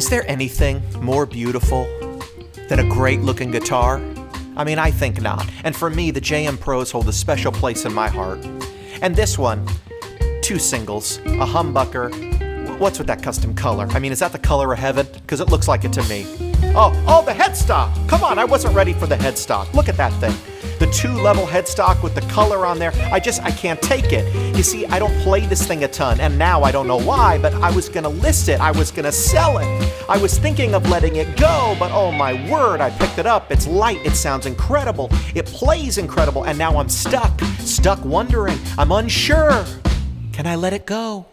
Is there anything more beautiful than a great-looking guitar? I mean, I think not. And for me, the JM Pros hold a special place in my heart. And this one, 2 singles, a humbucker. What's with that custom color? I mean, is that the color of heaven? Because it looks like it to me. Oh, the headstock! Come on, I wasn't ready for the headstock. Look at that thing. The 2-level headstock with the color on there, I can't take it. You see, I don't play this thing a ton, and now I don't know why, but I was gonna list it, I was gonna sell it. I was thinking of letting it go, but oh my word, I picked it up, it's light, it sounds incredible, it plays incredible, and now I'm stuck wondering, I'm unsure. Can I let it go?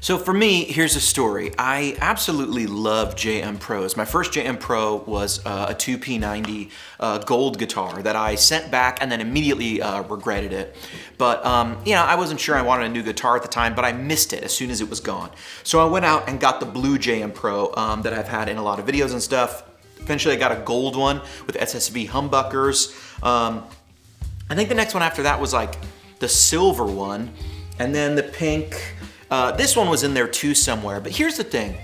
So for me, here's a story. I absolutely love JM Pros. My first JM Pro was a 2P90 gold guitar that I sent back and then immediately regretted it. But I wasn't sure I wanted a new guitar at the time, but I missed it as soon as it was gone. So I went out and got the blue JM Pro that I've had in a lot of videos and stuff. Eventually I got a gold one with SSV humbuckers. I think the next one after that was like the silver one, and then the pink. This one was in there too somewhere, but here's the thing.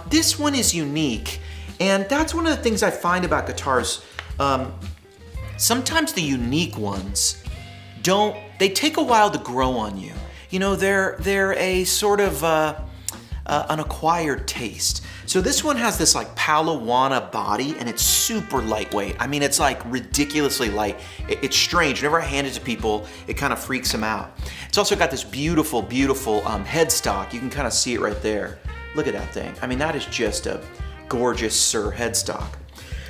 This one is unique, and that's one of the things I find about guitars. Sometimes the unique ones they take a while to grow on you. You know, they're a sort of an acquired taste. So this one has this like Palawana body, and it's super lightweight. I mean, it's like ridiculously light. It's strange. Whenever I hand it to people, it kind of freaks them out. It's also got this beautiful, beautiful headstock. You can kind of see it right there. Look at that thing. I mean, that is just a gorgeous Sir headstock.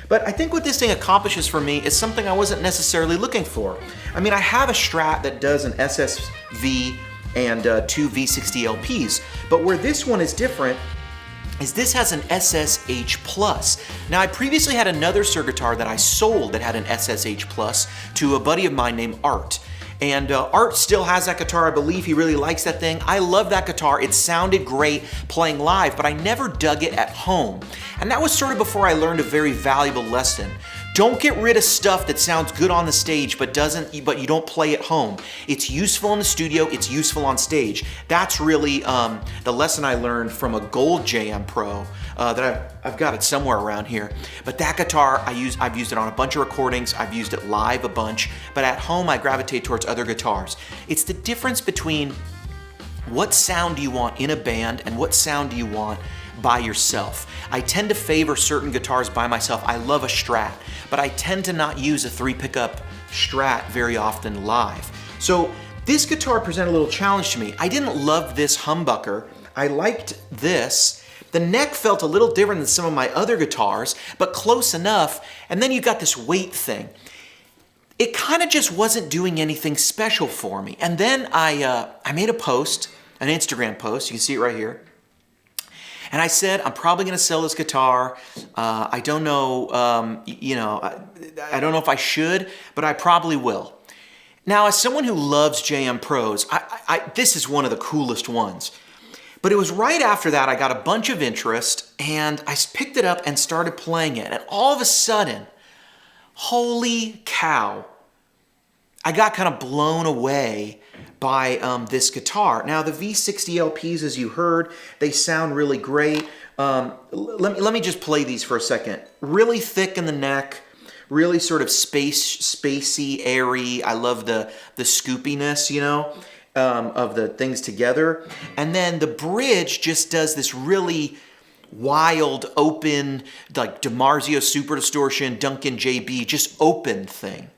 But I think what this thing accomplishes for me is something I wasn't necessarily looking for. I mean, I have a Strat that does an SSV and 2 V60 LPs, but where this one is different is this has an SSH Plus. Now, I previously had another Sir guitar that I sold that had an SSH Plus to a buddy of mine named Art. And Art still has that guitar. I believe he really likes that thing. I love that guitar. It sounded great playing live, but I never dug it at home. And that was sort of before I learned a very valuable lesson. Don't get rid of stuff that sounds good on the stage but you don't play at home. It's useful in the studio, it's useful on stage. That's really the lesson I learned from a gold JM Pro that I've got it somewhere around here. But that guitar, I've used it on a bunch of recordings, I've used it live a bunch, but at home I gravitate towards other guitars. It's the difference between what sound do you want in a band and what sound do you want by yourself. I tend to favor certain guitars by myself. I love a Strat, but I tend to not use a 3-pickup Strat very often live. So this guitar presented a little challenge to me. I didn't love this humbucker. I liked this. The neck felt a little different than some of my other guitars, but close enough. And then you got this weight thing. It kind of just wasn't doing anything special for me. And then I made a post, an Instagram post. You can see it right here. And I said, I'm probably going to sell this guitar. I don't know, I don't know if I should, but I probably will. Now, as someone who loves JM Pros, this is one of the coolest ones. But it was right after that I got a bunch of interest, and I picked it up and started playing it. And all of a sudden, holy cow, I got kind of blown away by this guitar. Now, the V60 LPs, as you heard, they sound really great. Let me just play these for a second. Really thick in the neck, really sort of spacey, airy. I love the scoopiness, you know, of the things together. And then the bridge just does this really wild, open, like DiMarzio Super Distortion, Duncan JB, just open thing.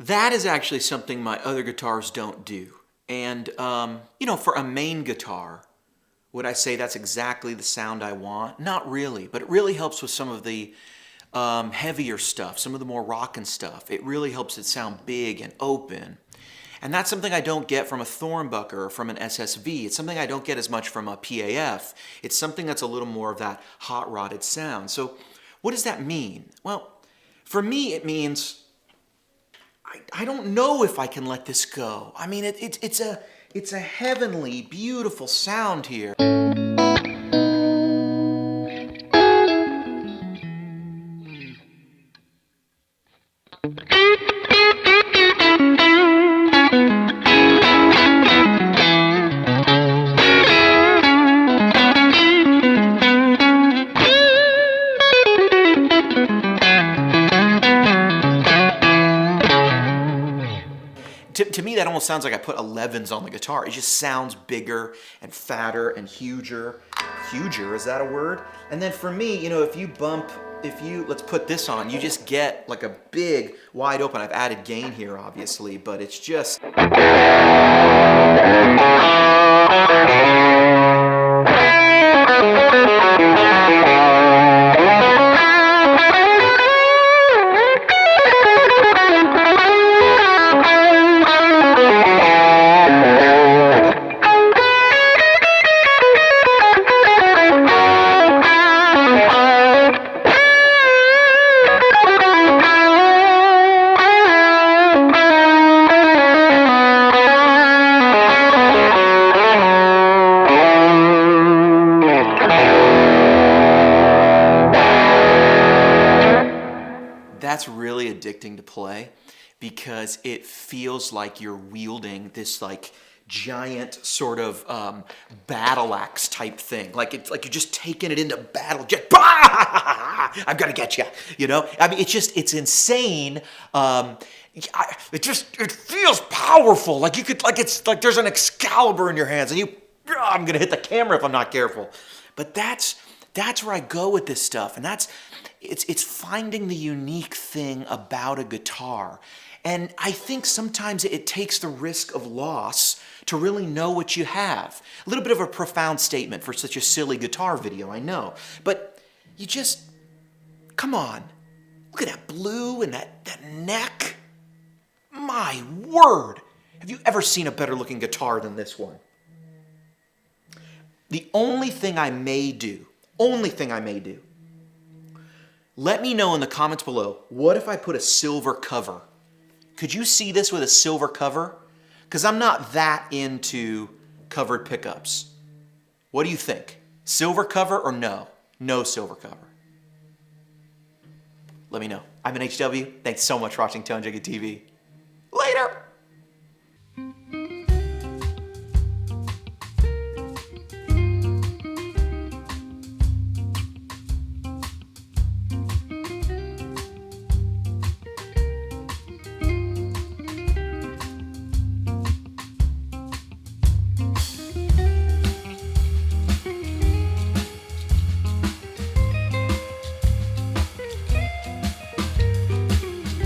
That is actually something my other guitars don't do. And, for a main guitar, would I say that's exactly the sound I want? Not really, but it really helps with some of the heavier stuff, some of the more rockin' stuff. It really helps it sound big and open. And that's something I don't get from a Thornbucker or from an SSV. It's something I don't get as much from a PAF. It's something that's a little more of that hot-rodded sound. So what does that mean? Well, for me, it means I don't know if I can let this go. I mean, it's a heavenly, beautiful sound here. To me, that almost sounds like I put 11s on the guitar. It just sounds bigger and fatter and huger. Huger, is that a word? And then for me, let's put this on, you just get like a big, wide open. I've added gain here, obviously, but it's just... That's really addicting to play because it feels like you're wielding this like giant sort of battle axe type thing. Like you're just taking it into battle. Just, I'm gonna get you. I mean, it's insane. It feels powerful. Like it's like there's an Excalibur in your hands, and I'm gonna hit the camera if I'm not careful. But that's where I go with this stuff, and it's finding the unique thing about a guitar. And I think sometimes it takes the risk of loss to really know what you have. A little bit of a profound statement for such a silly guitar video, I know. But come on. Look at that blue and that neck. My word. Have you ever seen a better looking guitar than this one? The only thing I may do, let me know in the comments below, what if I put a silver cover? Could you see this with a silver cover? Because I'm not that into covered pickups. What do you think? Silver cover or no? No silver cover. Let me know. I'm an HW. Thanks so much for watching Tone Jacket TV. Later!